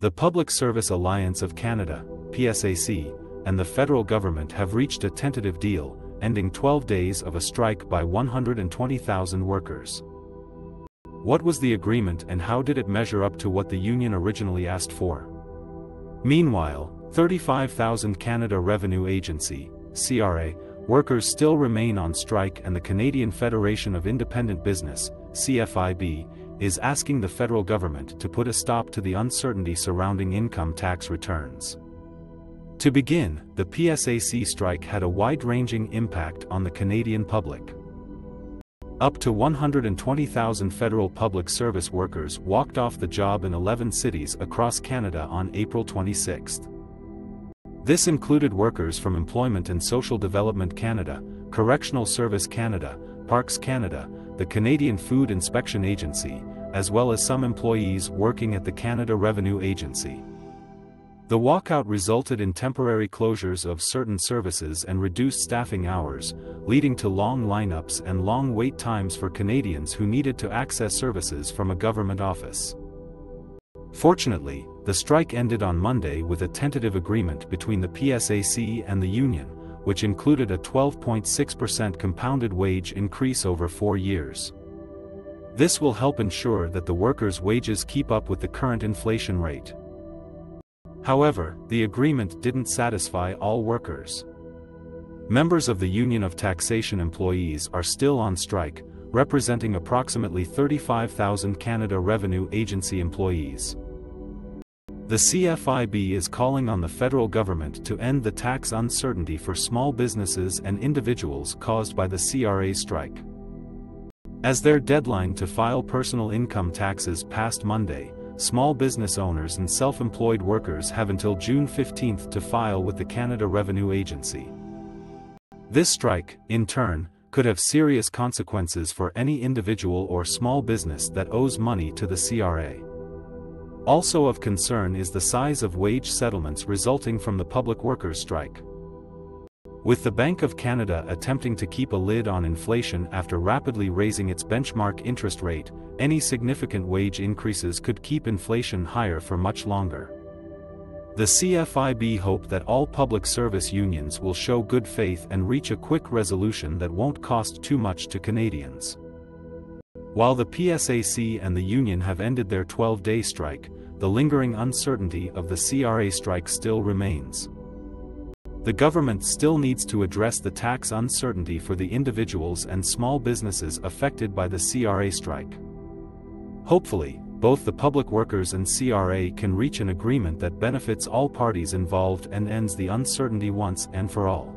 The Public Service Alliance of Canada, PSAC, and the federal government have reached a tentative deal, ending 12 days of a strike by 120,000 workers. What was the agreement and how did it measure up to what the union originally asked for? Meanwhile, 35,000 Canada Revenue Agency, CRA, workers still remain on strike, and the Canadian Federation of Independent Business, CFIB, is asking the federal government to put a stop to the uncertainty surrounding income tax returns. To begin, the PSAC strike had a wide-ranging impact on the Canadian public. Up to 120,000 federal public service workers walked off the job in 11 cities across Canada on April 26. This included workers from Employment and Social Development Canada, Correctional Service Canada, Parks Canada, the Canadian Food Inspection Agency, as well as some employees working at the Canada Revenue Agency. The walkout resulted in temporary closures of certain services and reduced staffing hours, leading to long lineups and long wait times for Canadians who needed to access services from a government office. Fortunately, the strike ended on Monday with a tentative agreement between the PSAC and the union, which included a 12.6% compounded wage increase over 4 years. This will help ensure that the workers' wages keep up with the current inflation rate. However, the agreement didn't satisfy all workers. Members of the Union of Taxation Employees are still on strike, representing approximately 35,000 Canada Revenue Agency employees. The CFIB is calling on the federal government to end the tax uncertainty for small businesses and individuals caused by the CRA strike. As their deadline to file personal income taxes passed Monday, small business owners and self-employed workers have until June 15 to file with the Canada Revenue Agency. This strike, in turn, could have serious consequences for any individual or small business that owes money to the CRA. Also of concern is the size of wage settlements resulting from the public workers' strike. With the Bank of Canada attempting to keep a lid on inflation after rapidly raising its benchmark interest rate, any significant wage increases could keep inflation higher for much longer. The CFIB hope that all public service unions will show good faith and reach a quick resolution that won't cost too much to Canadians. While the PSAC and the union have ended their 12-day strike, the lingering uncertainty of the CRA strike still remains. The government still needs to address the tax uncertainty for the individuals and small businesses affected by the CRA strike. Hopefully, both the public workers and CRA can reach an agreement that benefits all parties involved and ends the uncertainty once and for all.